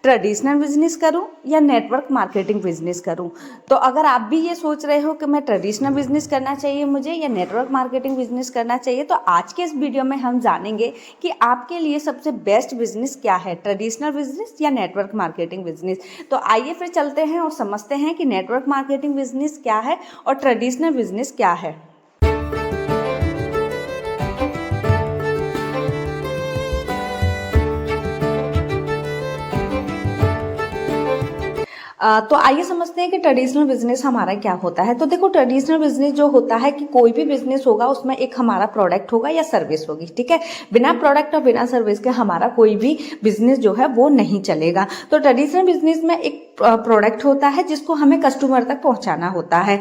Traditional business करूं या network marketing business करूं। तो अगर आप भी ये सोच रहे हो कि मैं ट्रेडिशनल बिजनेस करना चाहिए मुझे या नेटवर्क मार्केटिंग बिजनेस करना चाहिए, तो आज के इस वीडियो में हम जानेंगे कि आपके लिए सबसे बेस्ट बिजनेस क्या है, ट्रेडिशनल बिजनेस या नेटवर्क मार्केटिंग बिजनेस। तो आइए फिर चलते हैं और समझते हैं कि नेटवर्क मार्केटिंग बिजनेस क्या है और ट्रेडिशनल बिजनेस क्या है। तो आइए समझते हैं कि ट्रेडिशनल बिजनेस हमारा क्या होता है। तो देखो, ट्रेडिशनल बिजनेस जो होता है कि कोई भी बिजनेस होगा उसमें एक हमारा प्रोडक्ट होगा या सर्विस होगी, ठीक है। बिना प्रोडक्ट और बिना सर्विस के हमारा कोई भी बिजनेस जो है वो नहीं चलेगा। तो ट्रेडिशनल बिजनेस में एक प्रोडक्ट होता है जिसको हमें कस्टमर तक पहुंचाना होता है।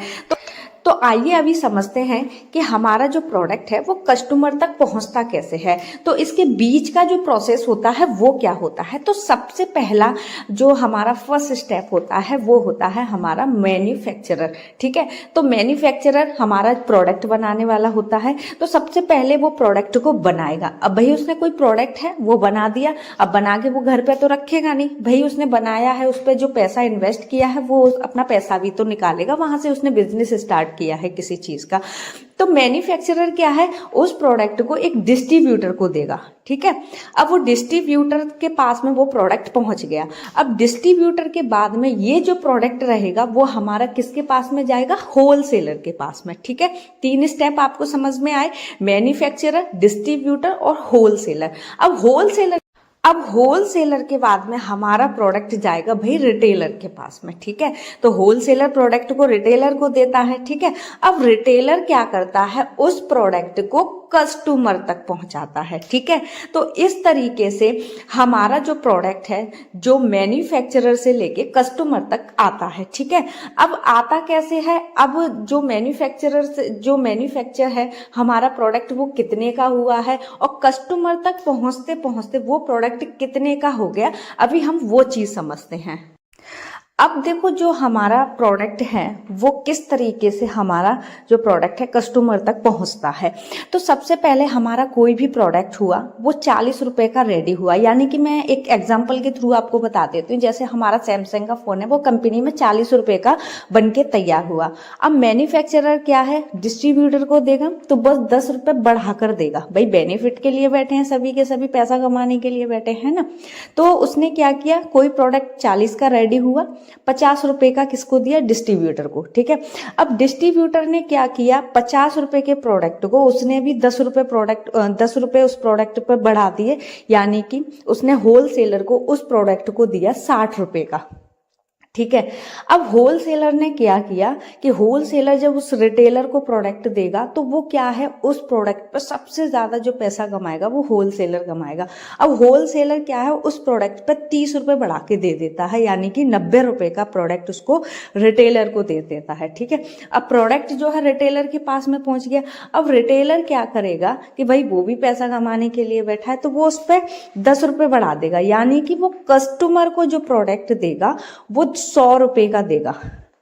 तो आइए अभी समझते हैं कि हमारा जो प्रोडक्ट है वो कस्टमर तक पहुंचता कैसे है। तो इसके बीच का जो प्रोसेस होता है वो क्या होता है। तो सबसे पहला जो हमारा फर्स्ट स्टेप होता है वो होता है हमारा मैन्युफैक्चरर, ठीक है। तो मैन्युफैक्चरर हमारा प्रोडक्ट बनाने वाला होता है। तो सबसे पहले वो प्रोडक्ट को बनाएगा। अब भाई उसने कोई प्रोडक्ट है वो बना दिया, अब बना के वो घर पे तो रखेगा नहीं, भाई उसने बनाया है, उस पर जो पैसा इन्वेस्ट किया है वो अपना पैसा भी तो निकालेगा, वहां से उसने बिजनेस स्टार्ट किया है किसी चीज का। तो मैन्युफैक्चरर क्या है, उस प्रोडक्ट को एक डिस्ट्रीब्यूटर को देगा, ठीक है। अब वो डिस्ट्रीब्यूटर के पास में वो प्रोडक्ट पहुंच गया। अब डिस्ट्रीब्यूटर के बाद में ये जो प्रोडक्ट रहेगा वो हमारा किसके पास में जाएगा, होलसेलर के पास में, ठीक है। 3 स्टेप आपको समझ में आए, मैन्युफैक्चरर, डिस्ट्रीब्यूटर और होलसेलर। अब होलसेलर के बाद में हमारा प्रोडक्ट जाएगा भाई रिटेलर के पास में, ठीक है। तो होलसेलर प्रोडक्ट को रिटेलर को देता है, ठीक है। अब रिटेलर क्या करता है, उस प्रोडक्ट को कस्टमर तक पहुंचाता है, ठीक है। तो इस तरीके से हमारा जो प्रोडक्ट है जो मैन्युफैक्चरर से लेके कस्टमर तक आता है, ठीक है। अब आता कैसे है, अब जो मैन्युफैक्चर है हमारा प्रोडक्ट वो कितने का हुआ है और कस्टमर तक पहुंचते पहुंचते वो प्रोडक्ट कितने का हो गया, अभी हम वो चीज समझते हैं। अब देखो, जो हमारा प्रोडक्ट है वो किस तरीके से हमारा जो प्रोडक्ट है कस्टमर तक पहुंचता है। तो सबसे पहले हमारा कोई भी प्रोडक्ट हुआ वो 40 रुपए का रेडी हुआ, यानी कि मैं एक एग्जांपल के थ्रू आपको बता देती हूँ। जैसे हमारा सैमसंग का फोन है वो कंपनी में 40 रुपए का बनके तैयार हुआ। अब मैन्युफैक्चरर क्या है, डिस्ट्रीब्यूटर को देगा तो बस 10 रुपए बढ़ाकर देगा, भाई बेनिफिट के लिए बैठे हैं, सभी के सभी पैसा कमाने के लिए बैठे हैं ना। तो उसने क्या किया, कोई प्रोडक्ट 40 का रेडी हुआ, 50 रुपए का किसको दिया, डिस्ट्रीब्यूटर को, ठीक है। अब डिस्ट्रीब्यूटर ने क्या किया, 50 रुपए के प्रोडक्ट को उसने भी 10 रुपए उस प्रोडक्ट पर बढ़ा दिए, यानी कि उसने होलसेलर को उस प्रोडक्ट को दिया 60 रुपए का, ठीक है। अब होलसेलर ने क्या किया कि होलसेलर जब उस रिटेलर को प्रोडक्ट देगा तो वो क्या है, उस प्रोडक्ट पर सबसे ज्यादा जो पैसा कमाएगा वो होलसेलर कमाएगा। अब होलसेलर क्या है, उस प्रोडक्ट पर 30 रुपए बढ़ा के दे देता है, यानी कि 90 रुपए का प्रोडक्ट उसको रिटेलर को दे देता है, ठीक है। अब प्रोडक्ट जो है रिटेलर के पास में पहुंच गया। अब रिटेलर क्या करेगा कि भाई वो भी पैसा कमाने के लिए बैठा है, तो वो उस पर 10 रुपए बढ़ा देगा, यानी कि वो कस्टमर को जो प्रोडक्ट देगा वो 100 रुपए का देगा,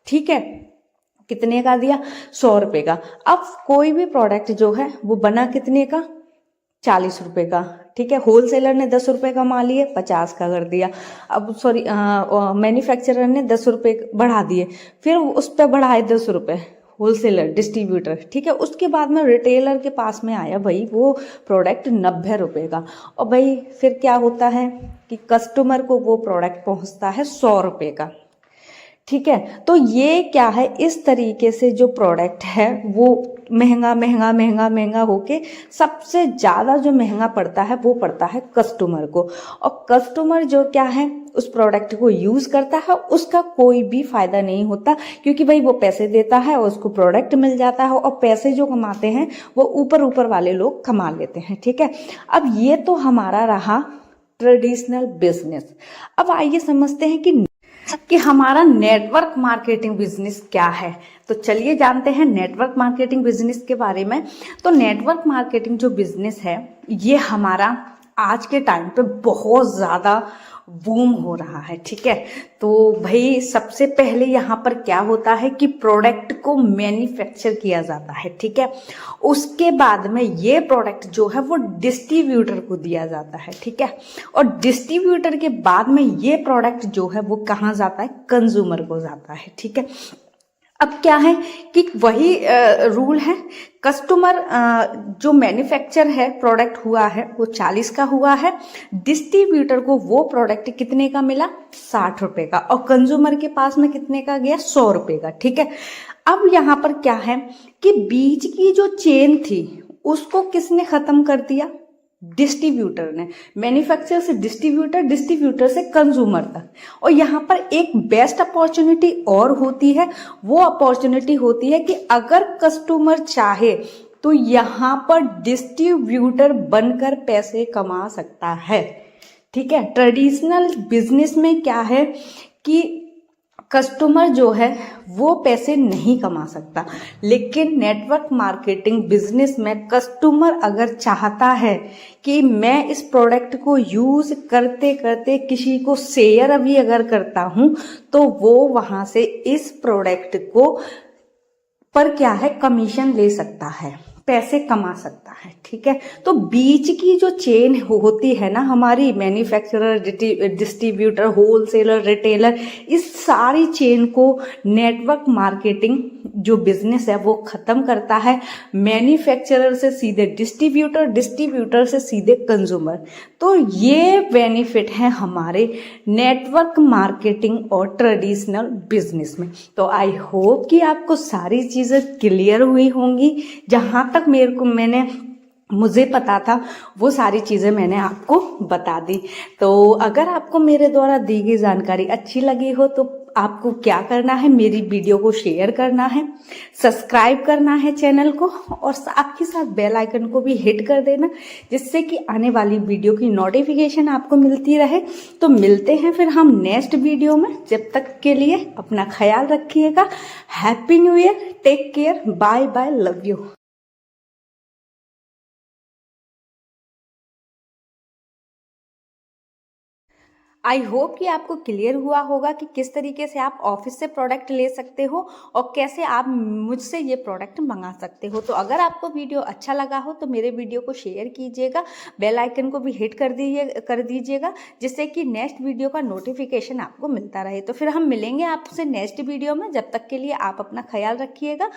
ठीक है। कितने का दिया, 100 रुपए का। अब कोई भी प्रोडक्ट जो है वो बना कितने का, 40 रुपए का, ठीक है। होलसेलर ने 10 रुपए कमा लिए, 50 का कर दिया। अब मैन्युफैक्चरर ने 10 रुपए बढ़ा दिए, फिर उस पर बढ़ाए 10 रुपए होलसेलर, डिस्ट्रीब्यूटर, ठीक है। उसके बाद में रिटेलर के पास में आया भाई वो प्रोडक्ट 90 रुपए का, और भाई फिर क्या होता है कि कस्टमर को वो प्रोडक्ट पहुंचता है 100 रुपए का, ठीक है। तो ये क्या है, इस तरीके से जो प्रोडक्ट है वो महंगा महंगा महंगा महंगा होके सबसे ज्यादा जो महंगा पड़ता है वो पड़ता है कस्टमर को। और कस्टमर जो क्या है उस प्रोडक्ट को यूज करता है, उसका कोई भी फायदा नहीं होता, क्योंकि भाई वो पैसे देता है और उसको प्रोडक्ट मिल जाता है, और पैसे जो कमाते हैं वो ऊपर ऊपर वाले लोग कमा लेते हैं, ठीक है। अब ये तो हमारा रहा ट्रेडिशनल बिजनेस। अब आइए समझते हैं कि हमारा नेटवर्क मार्केटिंग बिजनेस क्या है। तो चलिए जानते हैं नेटवर्क मार्केटिंग बिजनेस के बारे में। तो नेटवर्क मार्केटिंग जो बिजनेस है ये हमारा आज के टाइम पे बहुत ज़्यादा बूम हो रहा है। ठीक है, तो भाई सबसे पहले यहाँ पर क्या होता है कि प्रोडक्ट को मैन्युफैक्चर किया जाता है। ठीक है, उसके बाद में ये प्रोडक्ट जो है वो डिस्ट्रीब्यूटर को दिया जाता है। ठीक है, और डिस्ट्रीब्यूटर के बाद में ये प्रोडक्ट जो है वो कहाँ जाता है, कंज्यूमर को जाता है। ठीक है, अब क्या है कि वही रूल है, कस्टमर जो मैन्युफैक्चर है प्रोडक्ट हुआ है वो 40 का हुआ है, डिस्ट्रीब्यूटर को वो प्रोडक्ट कितने का मिला, 60 रुपए का, और कंज्यूमर के पास में कितने का गया, 100 रुपए का। ठीक है, अब यहाँ पर क्या है कि बीच की जो चेन थी उसको किसने खत्म कर दिया, डिस्ट्रीब्यूटर ने। मैन्युफैक्चरर से डिस्ट्रीब्यूटर, डिस्ट्रीब्यूटर से कंज्यूमर तक। और यहाँ पर एक बेस्ट अपॉर्चुनिटी और होती है, वो अपॉर्चुनिटी होती है कि अगर कस्टमर चाहे तो यहाँ पर डिस्ट्रीब्यूटर बनकर पैसे कमा सकता है। ठीक है, ट्रेडिशनल बिजनेस में क्या है कि कस्टमर जो है वो पैसे नहीं कमा सकता, लेकिन नेटवर्क मार्केटिंग बिजनेस में कस्टमर अगर चाहता है कि मैं इस प्रोडक्ट को यूज करते करते किसी को शेयर अभी अगर करता हूं तो वो वहां से इस प्रोडक्ट को पर क्या है, कमीशन ले सकता है, पैसे कमा सकता है। ठीक है, तो बीच की जो चेन होती है ना हमारी, मैन्युफैक्चरर, डिस्ट्रीब्यूटर, होलसेलर, रिटेलर, इस सारी चेन को नेटवर्क मार्केटिंग जो बिजनेस है वो खत्म करता है। मैन्युफैक्चरर से सीधे डिस्ट्रीब्यूटर, डिस्ट्रीब्यूटर से सीधे कंज्यूमर। तो ये बेनिफिट है हमारे नेटवर्क मार्केटिंग और ट्रेडिशनल बिजनेस में। तो आई होप कि आपको सारी चीजें क्लियर हुई होंगी। जहां तक मुझे पता था वो सारी चीजें मैंने आपको बता दी। तो अगर आपको मेरे द्वारा दी गई जानकारी अच्छी लगी हो तो आपको क्या करना है, मेरी वीडियो को शेयर करना है, सब्सक्राइब करना है चैनल को, और साथ ही साथ बेल आइकन को भी हिट कर देना, जिससे कि आने वाली वीडियो की नोटिफिकेशन आपको मिलती रहे। तो मिलते हैं फिर हम नेक्स्ट वीडियो में। जब तक के लिए अपना ख्याल रखिएगा। Happy new year, take care, bye bye, love you. I hope कि आपको क्लियर हुआ होगा कि किस तरीके से आप ऑफिस से प्रोडक्ट ले सकते हो और कैसे आप मुझसे ये प्रोडक्ट मंगा सकते हो। तो अगर आपको वीडियो अच्छा लगा हो तो मेरे वीडियो को शेयर कीजिएगा, बेल आइकन को भी हिट कर दीजिएगा, जिससे कि नेक्स्ट वीडियो का नोटिफिकेशन आपको मिलता रहे। तो फिर हम मिलेंगे आपसे नेक्स्ट वीडियो में। जब तक के लिए आप अपना ख्याल रखिएगा।